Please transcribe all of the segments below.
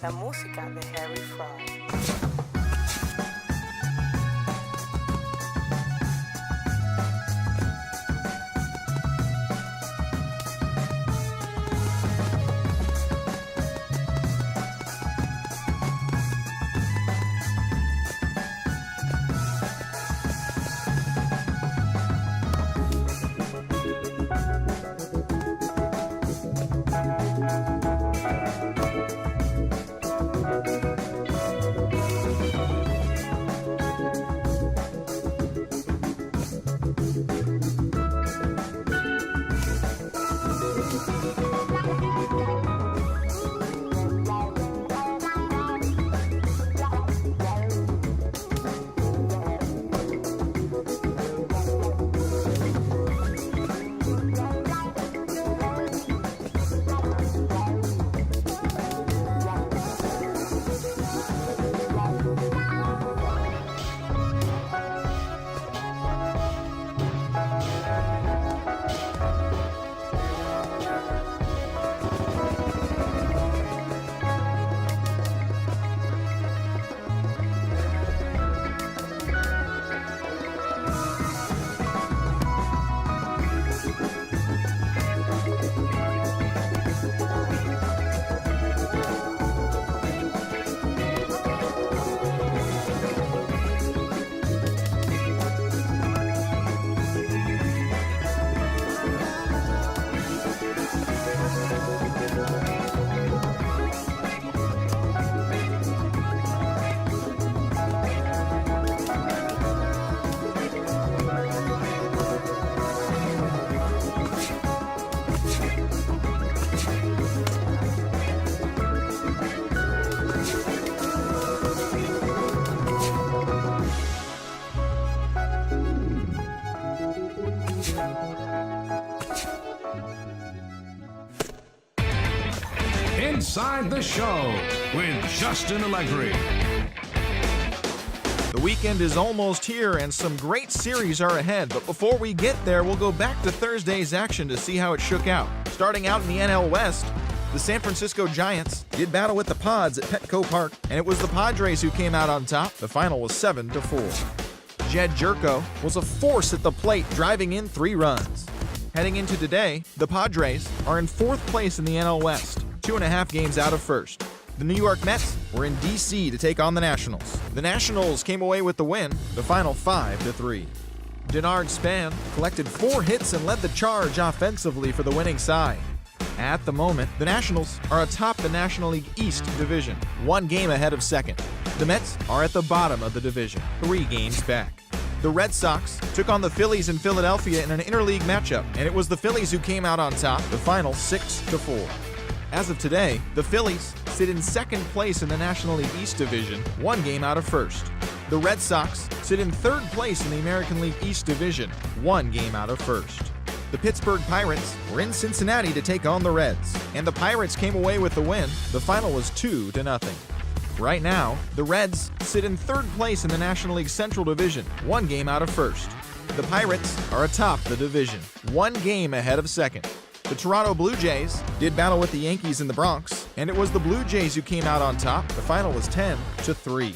la música de Harry Fraud. Inside the Show with Justin Allegri. The weekend is almost here and some great series are ahead, but before we get there, we'll go back to Thursday's action to see how it shook out. Starting out in the NL West, the San Francisco Giants did battle with the Pods at Petco Park, and it was the Padres who came out on top. The final was 7-4. Jed Jerko was a force at the plate, driving in 3 runs. Heading into today, the Padres are in 4th place in the NL West, 2.5 games out of first. The New York Mets were in D.C. to take on the Nationals. The Nationals came away with the win, the final 5-3. Denard Span collected 4 hits and led the charge offensively for the winning side. At the moment, the Nationals are atop the National League East division, 1 game ahead of second. The Mets are at the bottom of the division, 3 games back. The Red Sox took on the Phillies in Philadelphia in an interleague matchup, and it was the Phillies who came out on top, the final 6-4. As of today, the Phillies sit in 2nd place in the National League East division, 1 game out of first. The Red Sox sit in 3rd place in the American League East division, 1 game out of first. The Pittsburgh Pirates were in Cincinnati to take on the Reds, and the Pirates came away with the win. The final was 2-0. Right now, the Reds sit in 3rd place in the National League Central Division, 1 game out of first. The Pirates are atop the division, 1 game ahead of second. The Toronto Blue Jays did battle with the Yankees in the Bronx, and it was the Blue Jays who came out on top. The final was 10-3.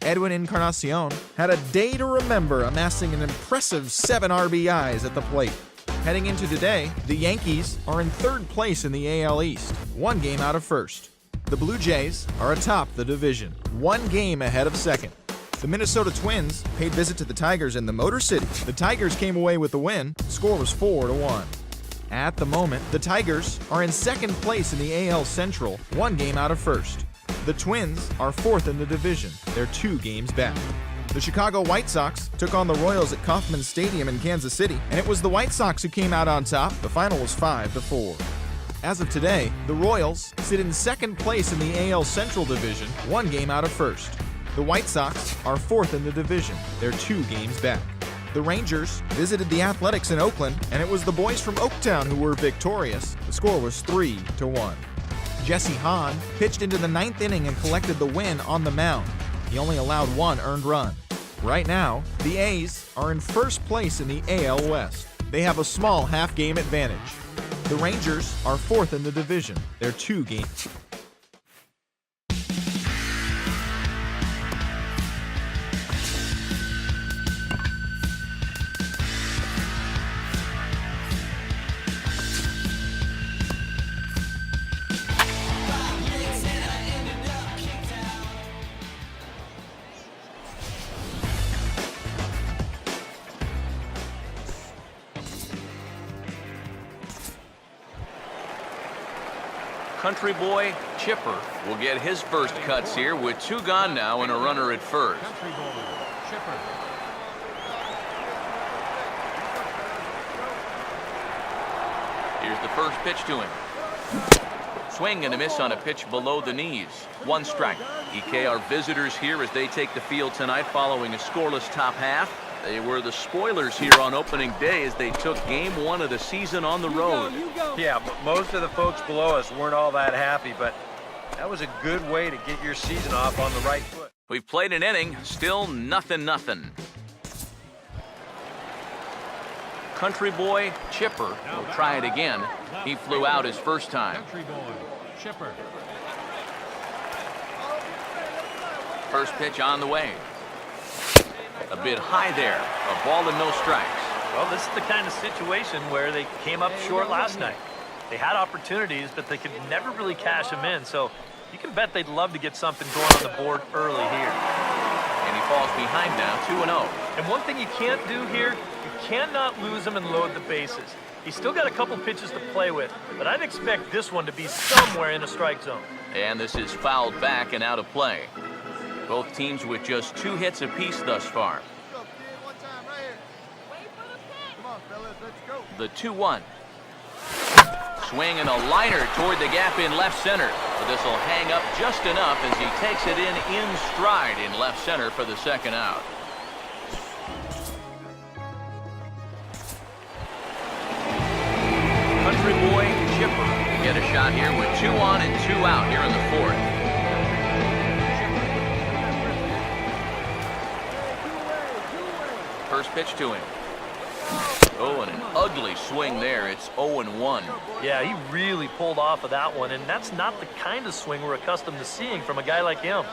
Edwin Encarnacion had a day to remember, amassing an impressive 7 RBIs at the plate. Heading into today, the Yankees are in 3rd place in the AL East, 1 game out of first. The Blue Jays are atop the division, 1 game ahead of second. The Minnesota Twins paid visit to the Tigers in the Motor City. The Tigers came away with the win. The score was 4-1. At the moment, the Tigers are in 2nd place in the AL Central, 1 game out of first. The Twins are 4th in the division. They're 2 games back. The Chicago White Sox took on the Royals at Kauffman Stadium in Kansas City, and it was the White Sox who came out on top. The final was 5-4. As of today, the Royals sit in 2nd place in the AL Central division, 1 game out of first. The White Sox are 4th in the division. They're 2 games back. The Rangers visited the Athletics in Oakland, and it was the boys from Oaktown who were victorious. The score was 3-1. Jesse Hahn pitched into the 9th inning and collected the win on the mound. He only allowed 1 earned run. Right now, the A's are in 1st place in the AL West. They have a small half-game advantage. The Rangers are 4th in the division. They're 2 games. Country boy Chipper will get his first cuts here with 2 gone now and a runner at first. Country boy, Chipper. Here's the first pitch to him. Swing and a miss on a pitch below the knees. 1 strike. EK are visitors here as they take the field tonight following a scoreless top half. They were the spoilers here on opening day as they took game 1 of the season on the road. Yeah, most of the folks below us weren't all that happy, but that was a good way to get your season off on the right foot. We've played an inning, still nothing. Country boy Chipper will try it again. He flew out his first time. Country boy, Chipper. First pitch on the way. A bit high there. A ball and no strikes. Well, this is the kind of situation where they came up short last night. They had opportunities, but they could never really cash them in, so you can bet they'd love to get something going on the board early here. And he falls behind now, 2-0. And one thing you can't do here, you cannot lose him and load the bases. He's still got a couple pitches to play with, but I'd expect this one to be somewhere in a strike zone. And this is fouled back and out of play. Both teams with just 2 hits apiece thus far. The 2-1. Swing and a liner toward the gap in left center. But this will hang up just enough as he takes it in stride in left center for the second out. Country boy Chipper will get a shot here with 2 on and 2 out here in the 4th. First pitch to him. Oh, and an ugly swing there. It's 0-1. Yeah, he really pulled off of that one, and that's not the kind of swing we're accustomed to seeing from a guy like him.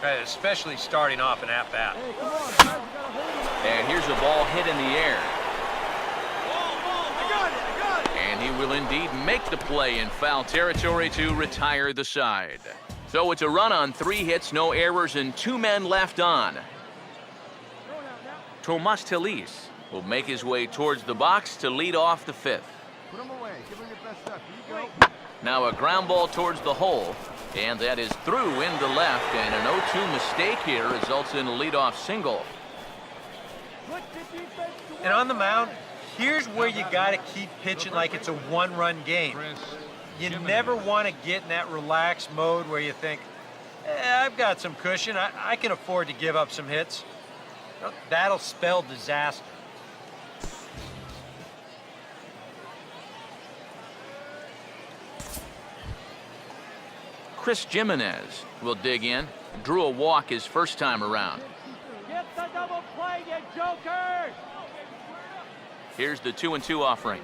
Right, especially starting off an at-bat. And here's a ball hit in the air. And he will indeed make the play in foul territory to retire the side. So it's a run on 3 hits, no errors, and 2 men left on. Tomas Telis will make his way towards the box to lead off the 5th. Now a ground ball towards the hole, and that is through into left, and an 0-2 mistake here results in a leadoff single. And on the mound, here's where you got to keep pitching like it's a 1-run game. You never want to get in that relaxed mode where you think, I've got some cushion, I can afford to give up some hits. That'll spell disaster. Chris Jimenez will dig in. Drew a walk his first time around. Get the double play, you jokers! Here's the 2-2 offering.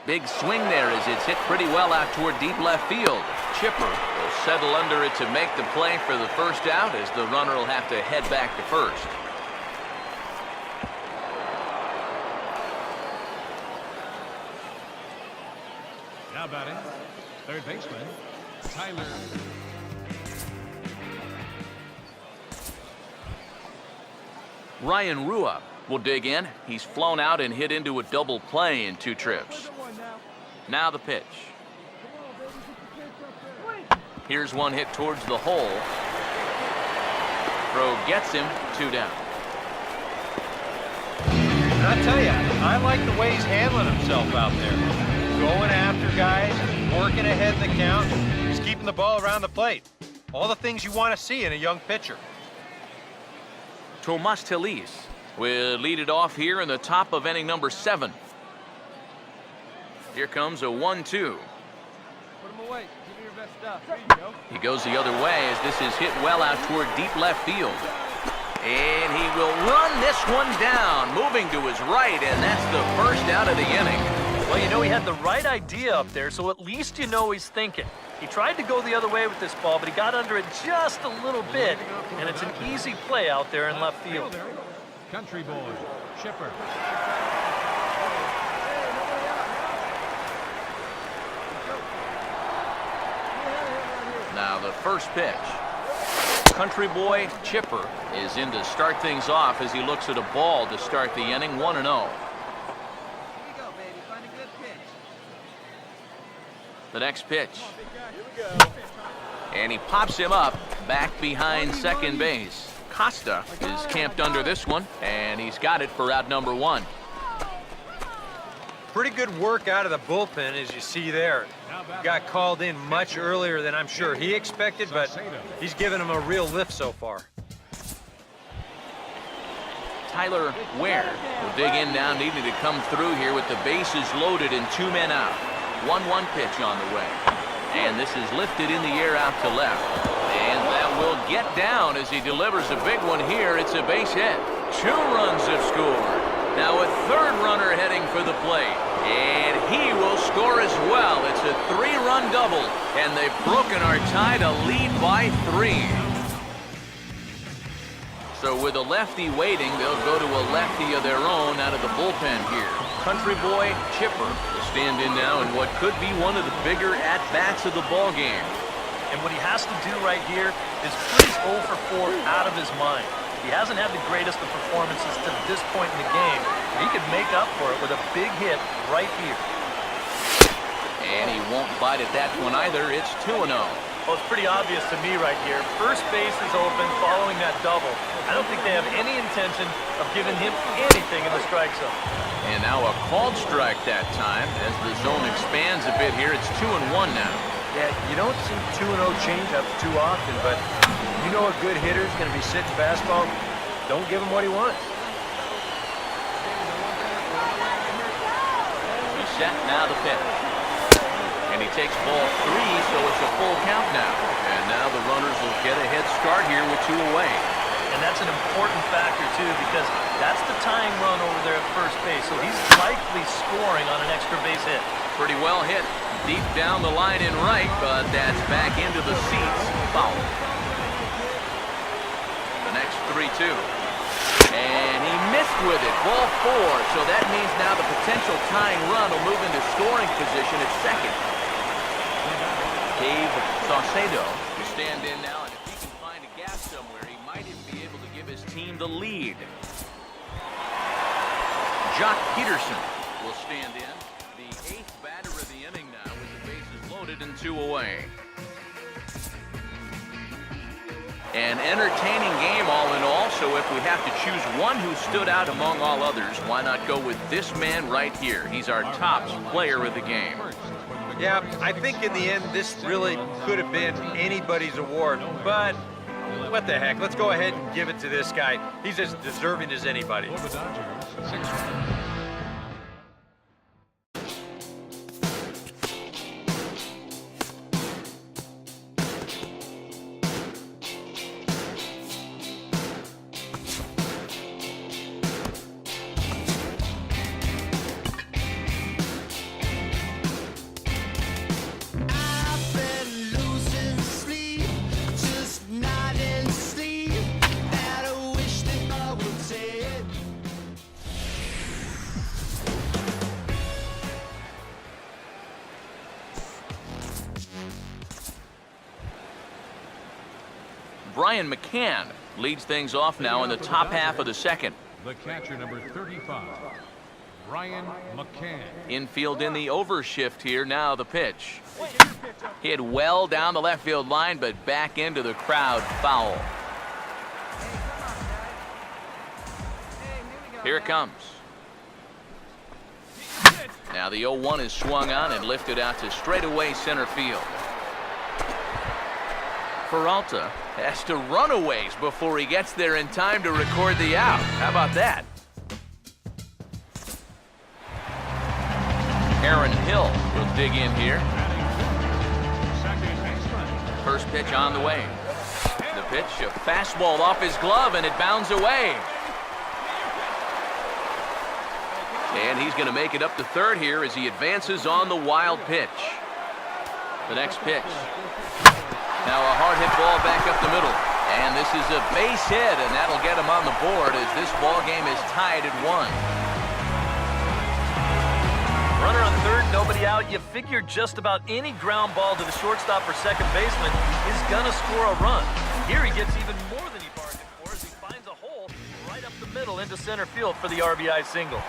Big swing there as it's hit pretty well out toward deep left field. Chipper will settle under it to make the play for the first out as the runner will have to head back to first. Now batting, third baseman, Tyler. Ryan Rua will dig in. He's flown out and hit into a double play in 2 trips. Now the pitch. Here's one hit towards the hole. Throw gets him, 2 down. And I tell you, I like the way he's handling himself out there. Going after guys, working ahead in the count. He's keeping the ball around the plate. All the things you want to see in a young pitcher. Tomas Telis will lead it off here in the top of inning number 7. Here comes a 1-2. Put him away. Give me your best stuff. There you go. He goes the other way as this is hit well out toward deep left field. And he will run this one down, moving to his right, and that's the first out of the inning. Well, you know, he had the right idea up there, so at least you know he's thinking. He tried to go the other way with this ball, but he got under it just a little bit, and it's an easy play out there in left field. Country boy, Chipper. Now the first pitch. Country boy Chipper is in to start things off as he looks at a ball to start the inning, 1-0. The next pitch. And he pops him up back behind second base. Costa is camped under this one, and he's got it for out number 1. Pretty good work out of the bullpen, as you see there. Got called in much earlier than I'm sure he expected, but he's given him a real lift so far. Tyler Ware will dig in now, needing to come through here with the bases loaded and 2 men out. 1-1 pitch on the way. And this is lifted in the air out to left. And that will get down as he delivers a big one here. It's a base hit. 2 runs have scored. Now a third runner heading for the plate. And he will score as well. It's a 3-run double. And they've broken our tie to lead by 3. So with a lefty waiting, they'll go to a lefty of their own out of the bullpen here. Country boy Chipper will stand in now in what could be one of the bigger at-bats of the ball game. And what he has to do right here is put his 0 for 4 out of his mind. He hasn't had the greatest of performances to this point in the game. He could make up for it with a big hit right here. And he won't bite at that one either. It's 2-0. Well, it's pretty obvious to me right here. First base is open following that double. I don't think they have any intention of giving him anything in the strike zone. And now a called strike that time. As the zone expands a bit here, it's 2-1 now. Yeah, you don't see 2-0 changeups too often, but you know a good hitter's going to be sitting fastball. Don't give him what he wants. Reset now the pitch. And he takes ball 3, so it's a full count now. And now the runners will get a head start here with 2 away. And that's an important factor, too, because that's the tying run over there at first base. So he's likely scoring on an extra base hit. Pretty well hit deep down the line in right, but that's back into the seats. Foul. The next 3-2. And he missed with it. Ball 4. So that means now the potential tying run will move into scoring position at second. Dave Saucedo will stand in now, and if he can find a gap somewhere, he might even be able to give his team the lead. Jock Peterson will stand in, the 8th batter of the inning now with the bases loaded and 2 away. An entertaining game all in all, so if we have to choose one who stood out among all others, why not go with this man right here? He's our top player of the game. Yeah, I think in the end, this really could have been anybody's award, but what the heck? Let's go ahead and give it to this guy. He's as deserving as anybody. For the Dodgers, 6 runs. Brian McCann leads things off now in the top half of the second. The catcher, number 35, Brian McCann. Infield in the overshift here. Now the pitch. Hit well down the left field line, but back into the crowd. Foul. Here it comes. Now the 0-1 is swung on and lifted out to straightaway center field. Peralta has to run a ways before he gets there in time to record the out. How about that? Aaron Hill will dig in here. Second baseman. First pitch on the way. The pitch, a fastball off his glove, and it bounds away. And he's going to make it up to third here as he advances on the wild pitch. The next pitch. Now a hard hit ball back up the middle. And this is a base hit, and that'll get him on the board as this ball game is tied at 1. Runner on third, nobody out. You figure just about any ground ball to the shortstop or second baseman is going to score a run. Here he gets even more than he bargained for as he finds a hole right up the middle into center field for the RBI single.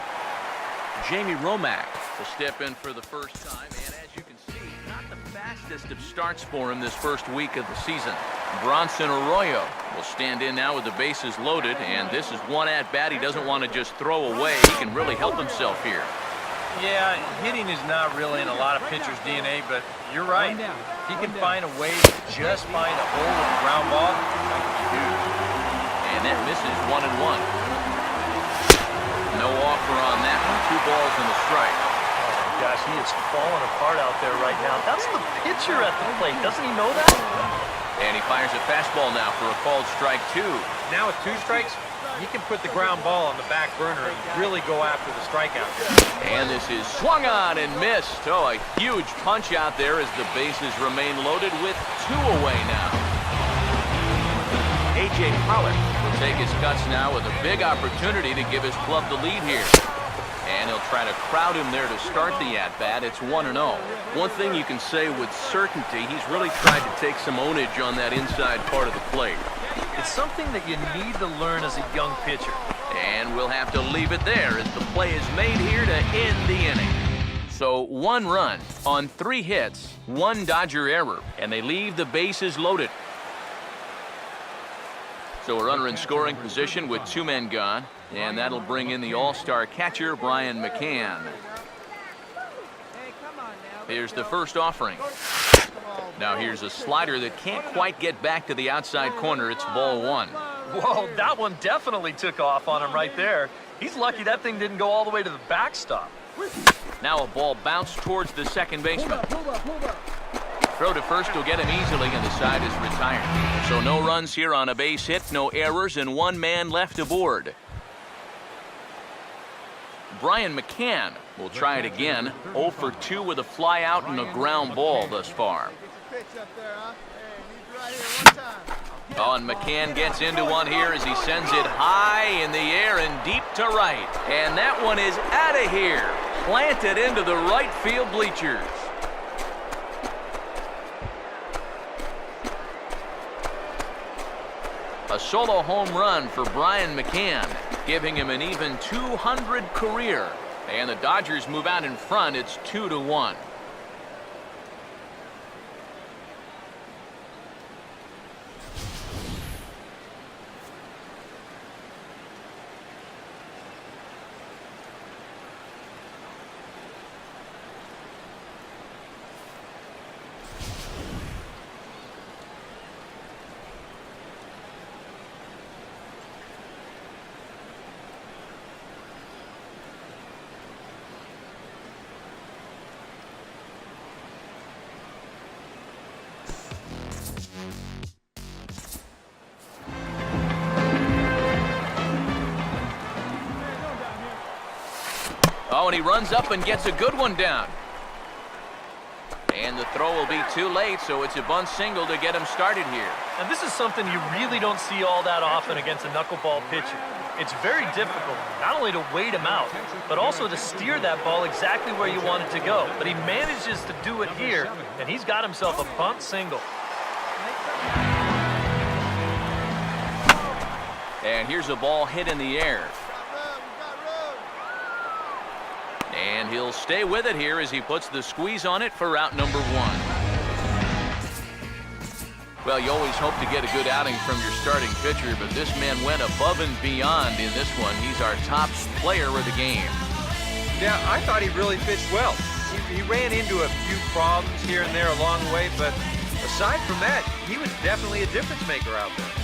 Jamie Romack will step in for the first time, and as you can see, not the fastest of starts for him this first week of the season. Bronson Arroyo will stand in now with the bases loaded, and this is one at-bat he doesn't want to just throw away. He can really help himself here. Yeah, hitting is not really in a lot of pitchers' DNA, but you're right. If he can find a way to just find a hole with a ground ball, that could be huge. And that misses 1-1. No offer on that one. 2 balls and a strike. Gosh, he is falling apart out there right now. That's the pitcher at the plate. Doesn't he know that? And he fires a fastball now for a called strike 2. Now with 2 strikes, he can put the ground ball on the back burner and really go after the strikeout. And this is swung on and missed. Oh, a huge punch out there as the bases remain loaded with 2 away now. A.J. Pollock will take his cuts now with a big opportunity to give his club the lead here. And he'll try to crowd him there to start the at-bat. It's 1-0. One thing you can say with certainty, he's really tried to take some ownage on that inside part of the plate. It's something that you need to learn as a young pitcher. And we'll have to leave it there as the play is made here to end the inning. So 1 run on 3 hits, 1 Dodger error, and they leave the bases loaded. So a runner in scoring position with 2 men gone, and that'll bring in the all-star catcher, Brian McCann. Here's the first offering. Now here's a slider that can't quite get back to the outside corner. It's ball 1. Whoa, that one definitely took off on him right there. He's lucky that thing didn't go all the way to the backstop. Now a ball bounced towards the second baseman. Throw to first will get him easily, and the side is retired. So no runs here on a base hit, no errors, and 1 man left aboard. Brian McCann will try it again. 0 for 2 with a fly out and a ground ball thus far. Oh, and McCann gets into one here as he sends it high in the air and deep to right. And that one is out of here. Planted into the right field bleachers. A solo home run for Brian McCann, giving him an even 200 career. And the Dodgers move out in front. It's 2-1. Oh, and he runs up and gets a good one down. And the throw will be too late, so it's a bunt single to get him started here. And this is something you really don't see all that often against a knuckleball pitcher. It's very difficult, not only to wait him out, but also to steer that ball exactly where you want it to go. But he manages to do it here, and he's got himself a bunt single. And here's a ball hit in the air. And he'll stay with it here as he puts the squeeze on it for out number 1. Well, you always hope to get a good outing from your starting pitcher, but this man went above and beyond in this one. He's our top player of the game. Yeah, I thought he really pitched well. He ran into a few problems here and there along the way, but aside from that, he was definitely a difference maker out there.